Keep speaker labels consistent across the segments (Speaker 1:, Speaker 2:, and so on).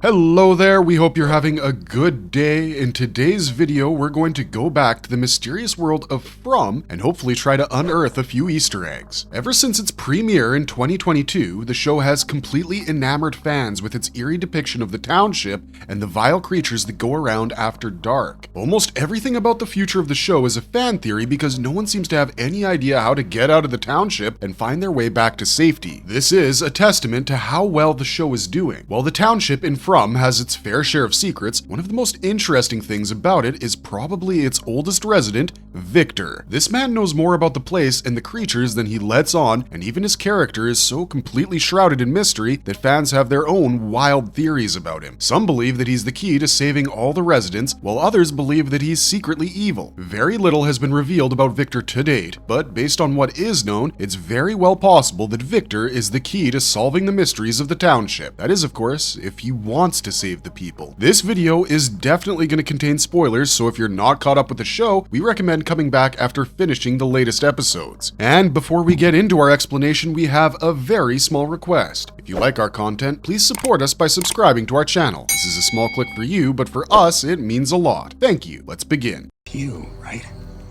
Speaker 1: Hello there, we hope you're having a good day. In today's video, we're going to go back to the mysterious world of From and hopefully try to unearth a few Easter eggs. Ever since its premiere in 2022, the show has completely enamored fans with its eerie depiction of the township and the vile creatures that go around after dark. Almost everything about the future of the show is a fan theory because no one seems to have any idea how to get out of the township and find their way back to safety. This is a testament to how well the show is doing. While the township in From has its fair share of secrets, one of the most interesting things about it is probably its oldest resident, Victor. This man knows more about the place and the creatures than he lets on, and even his character is so completely shrouded in mystery that fans have their own wild theories about him. Some believe that he's the key to saving all the residents, while others believe that he's secretly evil. Very little has been revealed about Victor to date, but based on what is known, it's very well possible that Victor is the key to solving the mysteries of the township. That is, of course, if he wants to save the people. This video is definitely going to contain spoilers, so if you're not caught up with the show, we recommend coming back after finishing the latest episodes. And before we get into our explanation, we have a very small request. If you like our content, please support us by subscribing to our channel. This is a small click for you, but for us, it means a lot. Thank you. Let's begin.
Speaker 2: You, right?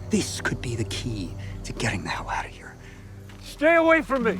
Speaker 2: This could be the key to getting the hell out of here.
Speaker 3: Stay away from me!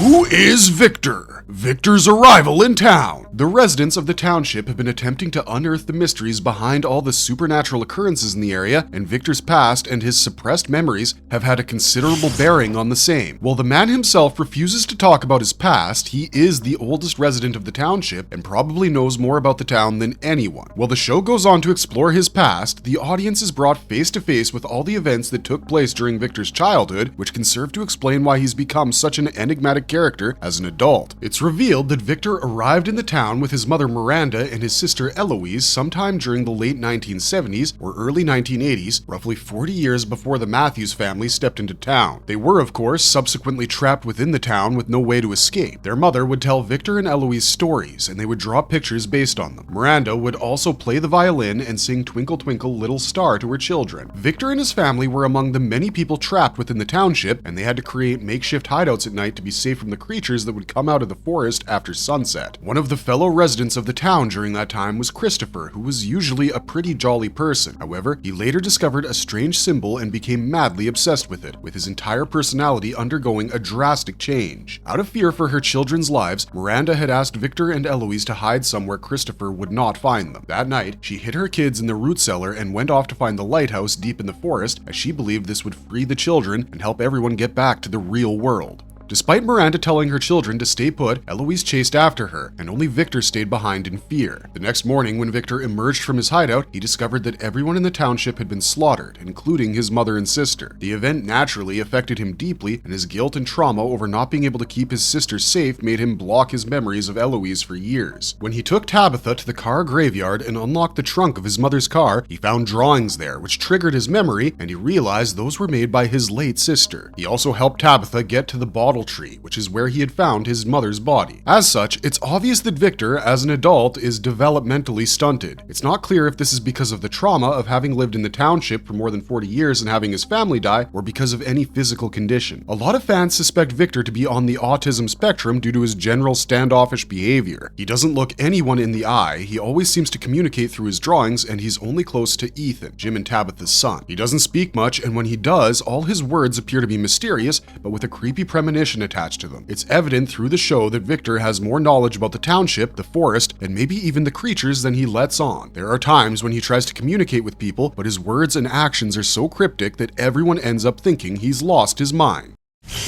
Speaker 1: Who is Victor? Victor's arrival in town. The residents of the township have been attempting to unearth the mysteries behind all the supernatural occurrences in the area, and Victor's past and his suppressed memories have had a considerable bearing on the same. While the man himself refuses to talk about his past, he is the oldest resident of the township and probably knows more about the town than anyone. While the show goes on to explore his past, the audience is brought face to face with all the events that took place during Victor's childhood, which can serve to explain why he's become such an enigmatic character as an adult. It's revealed that Victor arrived in the town with his mother Miranda and his sister Eloise sometime during the late 1970s or early 1980s, roughly 40 years before the Matthews family stepped into town. They were, of course, subsequently trapped within the town with no way to escape. Their mother would tell Victor and Eloise stories, and they would draw pictures based on them. Miranda would also play the violin and sing Twinkle Twinkle Little Star to her children. Victor and his family were among the many people trapped within the township, and they had to create makeshift hideouts at night to be safe from the creatures that would come out of the forest after sunset. One of the fellow residents of the town during that time was Christopher, who was usually a pretty jolly person. However, he later discovered a strange symbol and became madly obsessed with it, with his entire personality undergoing a drastic change. Out of fear for her children's lives, Miranda had asked Victor and Eloise to hide somewhere Christopher would not find them. That night, she hid her kids in the root cellar and went off to find the lighthouse deep in the forest, as she believed this would free the children and help everyone get back to the real world. Despite Miranda telling her children to stay put, Eloise chased after her, and only Victor stayed behind in fear. The next morning, when Victor emerged from his hideout, he discovered that everyone in the township had been slaughtered, including his mother and sister. The event naturally affected him deeply, and his guilt and trauma over not being able to keep his sister safe made him block his memories of Eloise for years. When he took Tabitha to the car graveyard and unlocked the trunk of his mother's car, he found drawings there, which triggered his memory, and he realized those were made by his late sister. He also helped Tabitha get to the bottle tree, which is where he had found his mother's body. As such, it's obvious that Victor, as an adult, is developmentally stunted. It's not clear if this is because of the trauma of having lived in the township for more than 40 years and having his family die, or because of any physical condition. A lot of fans suspect Victor to be on the autism spectrum due to his general standoffish behavior. He doesn't look anyone in the eye, he always seems to communicate through his drawings, and he's only close to Ethan, Jim and Tabitha's son. He doesn't speak much, and when he does, all his words appear to be mysterious, but with a creepy premonition attached to them. It's evident through the show that Victor has more knowledge about the township, the forest, and maybe even the creatures than he lets on. There are times when he tries to communicate with people, but his words and actions are so cryptic that everyone ends up thinking he's lost his mind.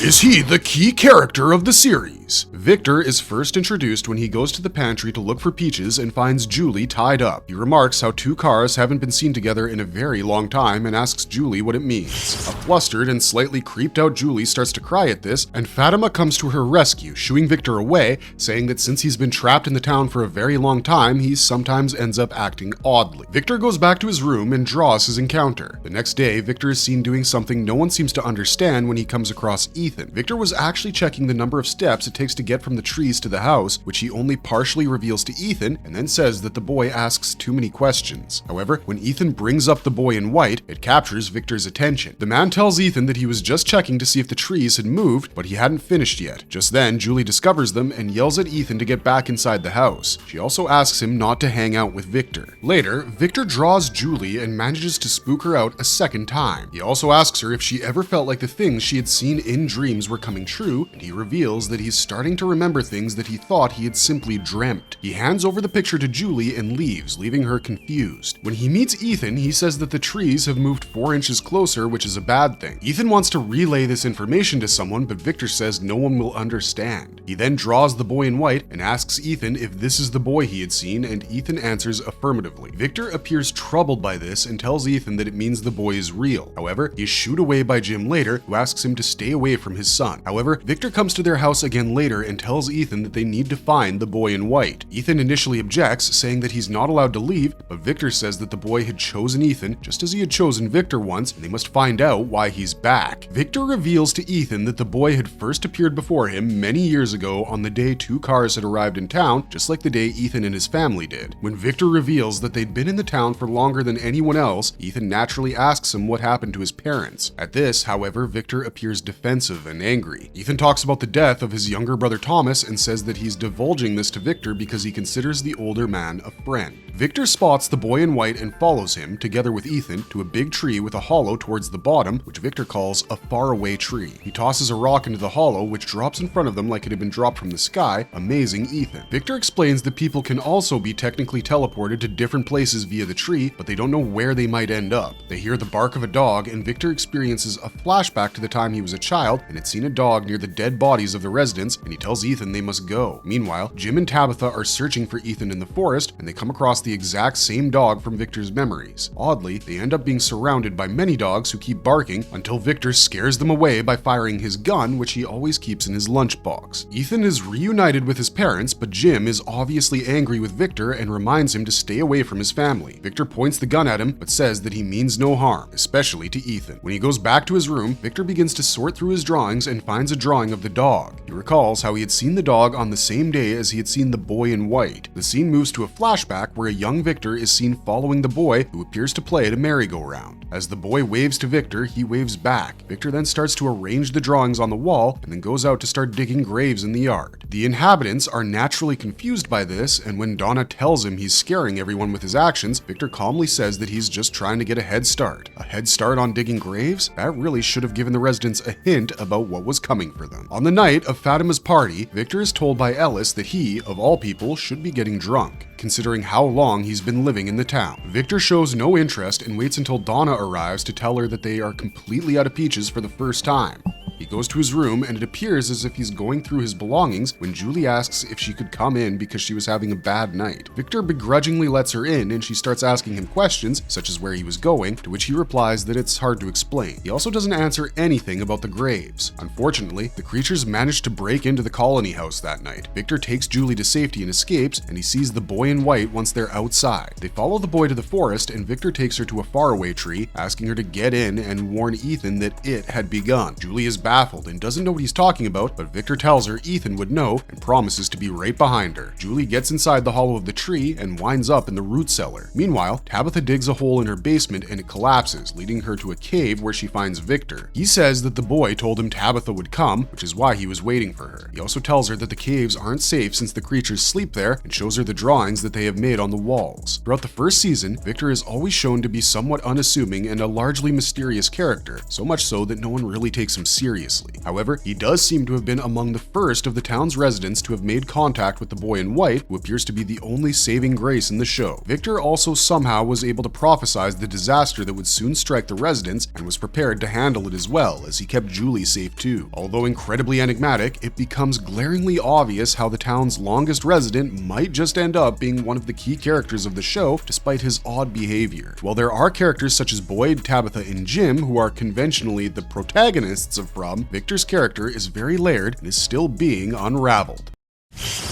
Speaker 1: Is he the key character of the series? Victor is first introduced when he goes to the pantry to look for peaches and finds Julie tied up. He remarks how two cars haven't been seen together in a very long time and asks Julie what it means. A flustered and slightly creeped out Julie starts to cry at this, and Fatima comes to her rescue, shooing Victor away, saying that since he's been trapped in the town for a very long time, he sometimes ends up acting oddly. Victor goes back to his room and draws his encounter. The next day, Victor is seen doing something no one seems to understand when he comes across boss, Ethan. Victor was actually checking the number of steps it takes to get from the trees to the house, which he only partially reveals to Ethan, and then says that the boy asks too many questions. However, when Ethan brings up the boy in white, it captures Victor's attention. The man tells Ethan that he was just checking to see if the trees had moved, but he hadn't finished yet. Just then, Julie discovers them and yells at Ethan to get back inside the house. She also asks him not to hang out with Victor. Later, Victor draws Julie and manages to spook her out a second time. He also asks her if she ever felt like the things she had seen in dreams were coming true, and he reveals that he's starting to remember things that he thought he had simply dreamt. He hands over the picture to Julie and leaves, leaving her confused. When he meets Ethan, he says that the trees have moved 4 inches closer, which is a bad thing. Ethan wants to relay this information to someone, but Victor says no one will understand. He then draws the boy in white and asks Ethan if this is the boy he had seen, and Ethan answers affirmatively. Victor appears troubled by this and tells Ethan that it means the boy is real. However, he is shooed away by Jim later, who asks him to stay away from his son. However, Victor comes to their house again later and tells Ethan that they need to find the boy in white. Ethan initially objects, saying that he's not allowed to leave, but Victor says that the boy had chosen Ethan just as he had chosen Victor once, and they must find out why he's back. Victor reveals to Ethan that the boy had first appeared before him many years ago on the day 2 cars had arrived in town, just like the day Ethan and his family did. When Victor reveals that they'd been in the town for longer than anyone else, Ethan naturally asks him what happened to his parents. At this, however, Victor appears defensive and angry. Ethan talks about the death of his younger brother Thomas and says that he's divulging this to Victor because he considers the older man a friend. Victor spots the boy in white and follows him, together with Ethan, to a big tree with a hollow towards the bottom, which Victor calls a faraway tree. He tosses a rock into the hollow, which drops in front of them like it had been dropped from the sky, amazing Ethan. Victor explains that people can also be technically teleported to different places via the tree, but they don't know where they might end up. They hear the bark of a dog, and Victor experiences a flashback to the time he was a child and had seen a dog near the dead bodies of the residents, and he tells Ethan they must go. Meanwhile, Jim and Tabitha are searching for Ethan in the forest, and they come across the exact same dog from Victor's memories. Oddly, they end up being surrounded by many dogs who keep barking until Victor scares them away by firing his gun, which he always keeps in his lunchbox. Ethan is reunited with his parents, but Jim is obviously angry with Victor and reminds him to stay away from his family. Victor points the gun at him, but says that he means no harm, especially to Ethan. When he goes back to his room, Victor begins to sort through his drawings and finds a drawing of the dog. He recalls how he had seen the dog on the same day as he had seen the boy in white. The scene moves to a flashback where a young Victor is seen following the boy, who appears to play at a merry-go-round. As the boy waves to Victor, he waves back. Victor then starts to arrange the drawings on the wall and then goes out to start digging graves in the yard. The inhabitants are naturally confused by this, and when Donna tells him he's scaring everyone with his actions, Victor calmly says that he's just trying to get a head start. A head start on digging graves? That really should have given the residents a hint about what was coming for them. On the night of Fatima's party, Victor is told by Ellis that he, of all people, should be getting drunk, considering how long he's been living in the town. Victor shows no interest and waits until Donna arrives to tell her that they are completely out of peaches for the first time. He goes to his room, and it appears as if he's going through his belongings when Julie asks if she could come in because she was having a bad night. Victor begrudgingly lets her in, and she starts asking him questions, such as where he was going, to which he replies that it's hard to explain. He also doesn't answer anything about the graves. Unfortunately, the creatures manage to break into the colony house that night. Victor takes Julie to safety and escapes, and he sees the boy in white once they're outside. They follow the boy to the forest, and Victor takes her to a faraway tree, asking her to get in and warn Ethan that it had begun. Julie is baffled and doesn't know what he's talking about, but Victor tells her Ethan would know and promises to be right behind her. Julie gets inside the hollow of the tree and winds up in the root cellar. Meanwhile, Tabitha digs a hole in her basement and it collapses, leading her to a cave where she finds Victor. He says that the boy told him Tabitha would come, which is why he was waiting for her. He also tells her that the caves aren't safe since the creatures sleep there, and shows her the drawings that they have made on the walls. Throughout the first season, Victor is always shown to be somewhat unassuming and a largely mysterious character, so much so that no one really takes him seriously. However, he does seem to have been among the first of the town's residents to have made contact with the boy in white, who appears to be the only saving grace in the show. Victor also somehow was able to prophesize the disaster that would soon strike the residents and was prepared to handle it as well, as he kept Julie safe too. Although incredibly enigmatic, it becomes glaringly obvious how the town's longest resident might just end up being one of the key characters of the show, despite his odd behavior. While there are characters such as Boyd, Tabitha, and Jim who are conventionally the protagonists of From, Victor's character is very layered and is still being unraveled.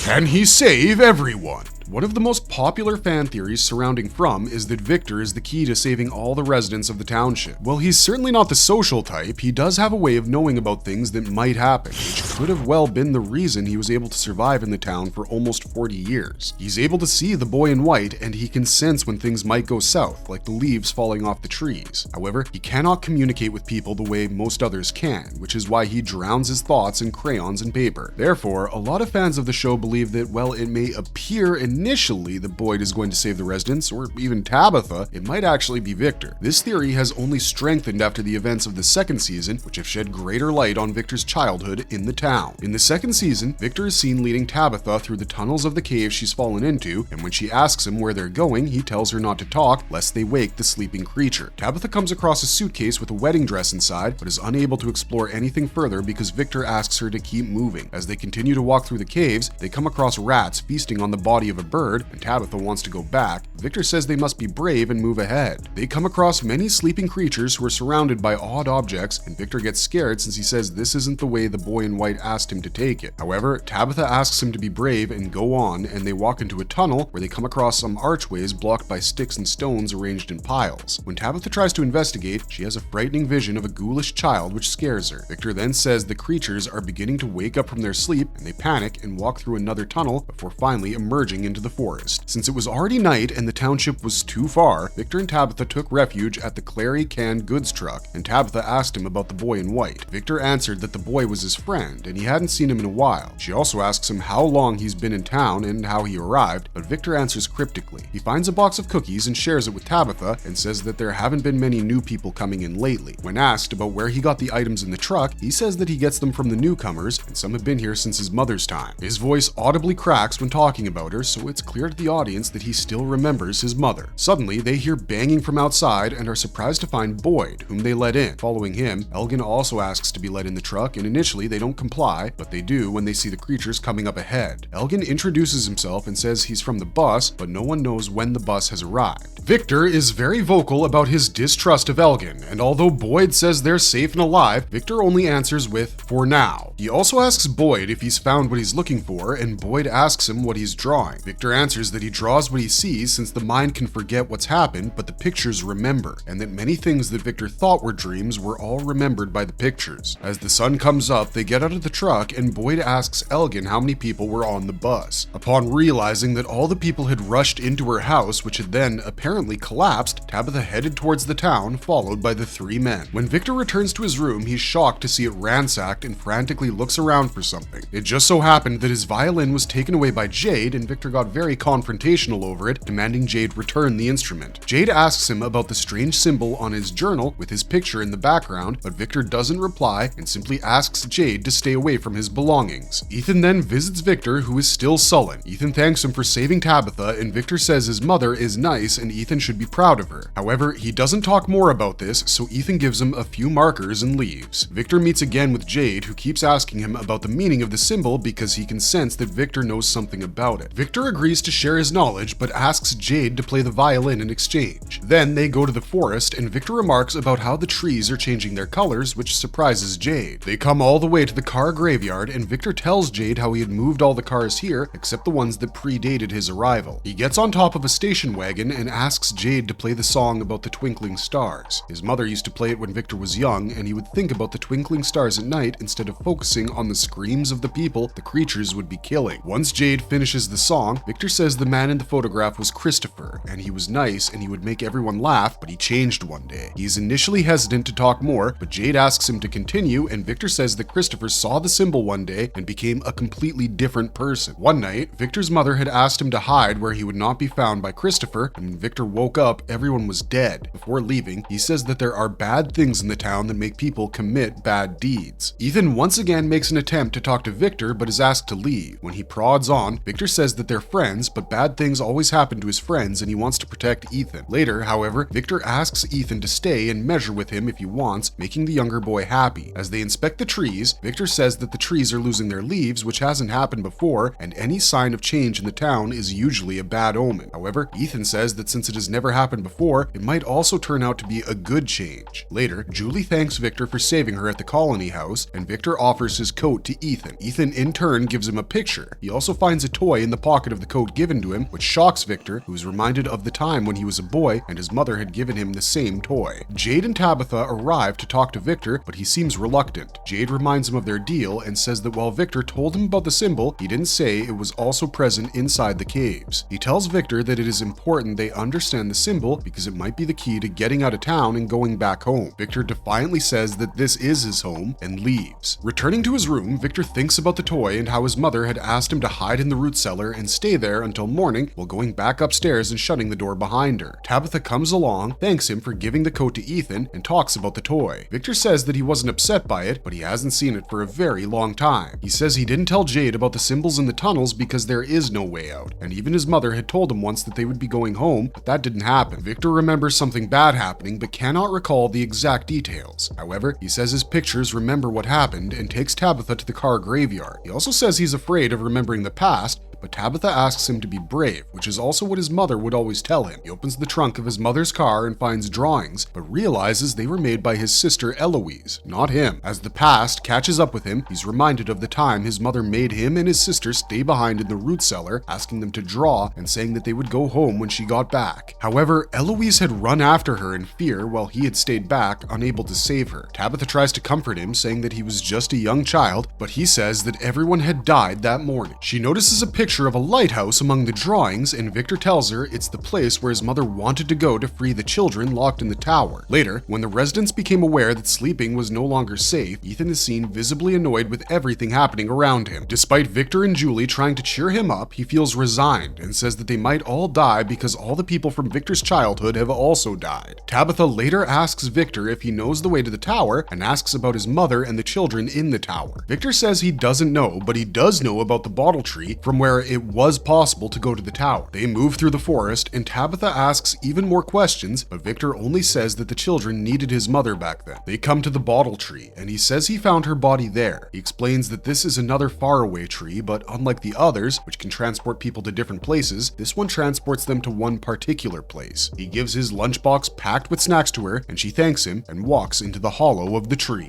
Speaker 1: Can he save everyone? One of the most popular fan theories surrounding From is that Victor is the key to saving all the residents of the township. While he's certainly not the social type, he does have a way of knowing about things that might happen, which could have well been the reason he was able to survive in the town for almost 40 years. He's able to see the boy in white, and he can sense when things might go south, like the leaves falling off the trees. However, he cannot communicate with people the way most others can, which is why he drowns his thoughts in crayons and paper. Therefore, a lot of fans of the show believe that while it may appear initially that Boyd is going to save the residents, or even Tabitha, it might actually be Victor. This theory has only strengthened after the events of the second season, which have shed greater light on Victor's childhood in the town. In the second season, Victor is seen leading Tabitha through the tunnels of the cave she's fallen into, and when she asks him where they're going, he tells her not to talk lest they wake the sleeping creature. Tabitha comes across a suitcase with a wedding dress inside, but is unable to explore anything further because Victor asks her to keep moving. As they continue to walk through the caves, they come across rats feasting on the body of a bird, and Tabitha wants to go back. Victor says they must be brave and move ahead. They come across many sleeping creatures who are surrounded by odd objects, and Victor gets scared since he says this isn't the way the boy in white asked him to take it. However, Tabitha asks him to be brave and go on, and they walk into a tunnel where they come across some archways blocked by sticks and stones arranged in piles. When Tabitha tries to investigate, she has a frightening vision of a ghoulish child which scares her. Victor then says the creatures are beginning to wake up from their sleep, and they panic and walk through another tunnel before finally emerging into the forest. Since it was already night and the township was too far, Victor and Tabitha took refuge at the Clary canned goods truck, and Tabitha asked him about the boy in white. Victor answered that the boy was his friend and he hadn't seen him in a while. She also asks him how long he's been in town and how he arrived, but Victor answers cryptically. He finds a box of cookies and shares it with Tabitha and says that there haven't been many new people coming in lately. When asked about where he got the items in the truck, he says that he gets them from the newcomers, and some have been here since his mother's time. His voice audibly cracks when talking about her, so it's clear to the audience that he still remembers his mother. Suddenly, they hear banging from outside and are surprised to find Boyd, whom they let in. Following him, Elgin also asks to be let in the truck, and initially they don't comply, but they do when they see the creatures coming up ahead. Elgin introduces himself and says he's from the bus, but no one knows when the bus has arrived. Victor is very vocal about his distrust of Elgin, and although Boyd says they're safe and alive, Victor only answers with, "for now." He also asks Boyd if he's found what he's looking for, and Boyd asks him what he's drawing. Victor answers that he draws what he sees since the mind can forget what's happened, but the pictures remember, and that many things that Victor thought were dreams were all remembered by the pictures. As the sun comes up, they get out of the truck, and Boyd asks Elgin how many people were on the bus. Upon realizing that all the people had rushed into her house, which had then apparently collapsed, Tabitha headed towards the town, followed by the three men. When Victor returns to his room, he's shocked to see it ransacked and frantically looks around for something. It just so happened that his violin was taken away by Jade, and Victor got very confrontational over it, demanding Jade return the instrument. Jade asks him about the strange symbol on his journal with his picture in the background, but Victor doesn't reply and simply asks Jade to stay away from his belongings. Ethan then visits Victor, who is still sullen. Ethan thanks him for saving Tabitha, and Victor says his mother is nice and Ethan should be proud of her. However, he doesn't talk more about this, so Ethan gives him a few markers and leaves. Victor meets again with Jade, who keeps asking him about the meaning of the symbol because he can sense that Victor knows something about it. Victor agrees to share his knowledge, but asks Jade to play the violin in exchange. Then they go to the forest, and Victor remarks about how the trees are changing their colors, which surprises Jade. They come all the way to the car graveyard, and Victor tells Jade how he had moved all the cars here, except the ones that predated his arrival. He gets on top of a station wagon and asks Jade to play the song about the twinkling stars. His mother used to play it when Victor was young, and he would think about the twinkling stars at night instead of focusing on the screams of the people the creatures would be killing. Once Jade finishes the song, Victor says the man in the photograph was Christopher, and he was nice and he would make everyone laugh, but he changed one day. He's initially hesitant to talk more, but Jade asks him to continue, and Victor says that Christopher saw the symbol one day and became a completely different person. One night, Victor's mother had asked him to hide where he would not be found by Christopher, and when Victor woke up, everyone was dead. Before leaving, he says that there are bad things in the town that make people commit bad deeds. Ethan once again makes an attempt to talk to Victor, but is asked to leave. When he prods on, Victor says that they're friends, but bad things always happen to his friends, and he wants to protect Ethan. Later, however, Victor asks Ethan to stay and measure with him if he wants, making the younger boy happy. As they inspect the trees, Victor says that the trees are losing their leaves, which hasn't happened before, and any sign of change in the town is usually a bad omen. However, Ethan says that since it has never happened before, it might also turn out to be a good change. Later, Julie thanks Victor for saving her at the colony house, and Victor offers his coat to Ethan. Ethan in turn gives him a picture. He also finds a toy in the pocket of the coat given to him, which shocks Victor, who is reminded of the time when he was a boy and his mother had given him the same toy. Jade and Tabitha arrive to talk to Victor, but he seems reluctant. Jade reminds him of their deal and says that while Victor told him about the symbol, he didn't say it was also present inside the caves. He tells Victor that it is important they understand the symbol because it might be the key to getting out of town and going back home. Victor defiantly says that this is his home and leaves. Returning to his room, Victor thinks about the toy and how his mother had asked him to hide in the root cellar and stay there until morning while going back upstairs and shutting the door behind her. Tabitha comes along, thanks him for giving the coat to Ethan, and talks about the toy. Victor says that he wasn't upset by it, but he hasn't seen it for a very long time. He says he didn't tell Jade about the symbols in the tunnels because there is no way out, and even his mother had told him once that they would be going home, but that didn't happen. Victor remembers something bad happening but cannot recall the exact details. However, he says his pictures remember what happened and takes Tabitha to the car graveyard. He also says he's afraid of remembering the past, but Tabitha asks him to be brave, which is also what his mother would always tell him. He opens the trunk of his mother's car and finds drawings, but realizes they were made by his sister Eloise, not him. As the past catches up with him, he's reminded of the time his mother made him and his sister stay behind in the root cellar, asking them to draw and saying that they would go home when she got back. However, Eloise had run after her in fear while he had stayed back, unable to save her. Tabitha tries to comfort him, saying that he was just a young child, but he says that everyone had died that morning. She notices a picture of a lighthouse among the drawings, and Victor tells her it's the place where his mother wanted to go to free the children locked in the tower. Later, when the residents became aware that sleeping was no longer safe, Ethan is seen visibly annoyed with everything happening around him. Despite Victor and Julie trying to cheer him up, he feels resigned and says that they might all die because all the people from Victor's childhood have also died. Tabitha later asks Victor if he knows the way to the tower and asks about his mother and the children in the tower. Victor says he doesn't know, but he does know about the bottle tree from where it was possible to go to the tower. They move through the forest and Tabitha asks even more questions, but Victor only says that the children needed his mother back then. They come to the bottle tree and he says he found her body there. He explains that this is another faraway tree, but unlike the others, which can transport people to different places, this one transports them to one particular place. He gives his lunchbox packed with snacks to her and she thanks him and walks into the hollow of the tree.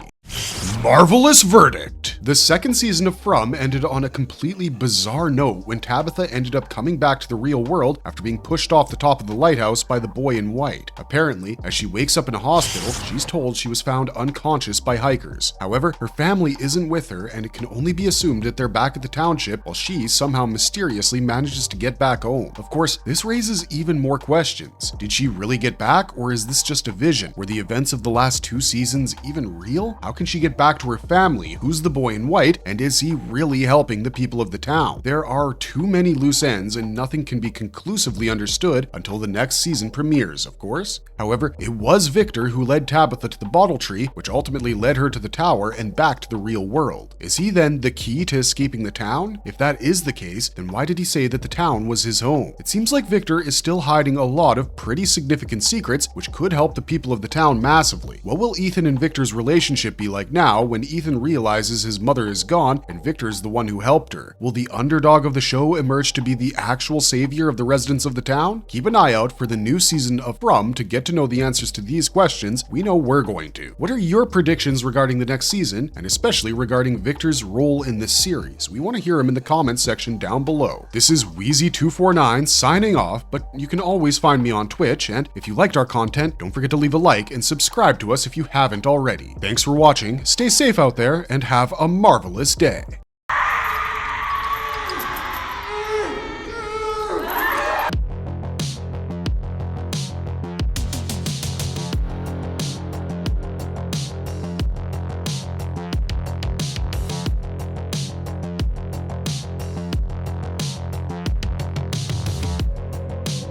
Speaker 1: Marvelous verdict! The second season of From ended on a completely bizarre note when Tabitha ended up coming back to the real world after being pushed off the top of the lighthouse by the boy in white. Apparently, as she wakes up in a hospital, she's told she was found unconscious by hikers. However, her family isn't with her and it can only be assumed that they're back at the township while she somehow mysteriously manages to get back home. Of course, this raises even more questions. Did she really get back, or is this just a vision? Were the events of the last 2 seasons even real? How can she get back to her family? Who's the boy in white? And is he really helping the people of the town? There are too many loose ends and nothing can be conclusively understood until the next season premieres, of course. However, it was Victor who led Tabitha to the bottle tree, which ultimately led her to the tower and back to the real world. Is he then the key to escaping the town? If that is the case, then why did he say that the town was his home? It seems like Victor is still hiding a lot of pretty significant secrets, which could help the people of the town massively. What will Ethan and Victor's relationship be like now when Ethan realizes his mother is gone and Victor is the one who helped her? Will the underdog of the show emerge to be the actual savior of the residents of the town? Keep an eye out for the new season of From to get to know the answers to these questions. We know we're going to. What are your predictions regarding the next season, and especially regarding Victor's role in this series? We want to hear them in the comments section down below. This is Wheezy249 signing off, but you can always find me on Twitch, and if you liked our content, don't forget to leave a like and subscribe to us if you haven't already. Thanks for watching, stay safe out there, and have a marvelous day.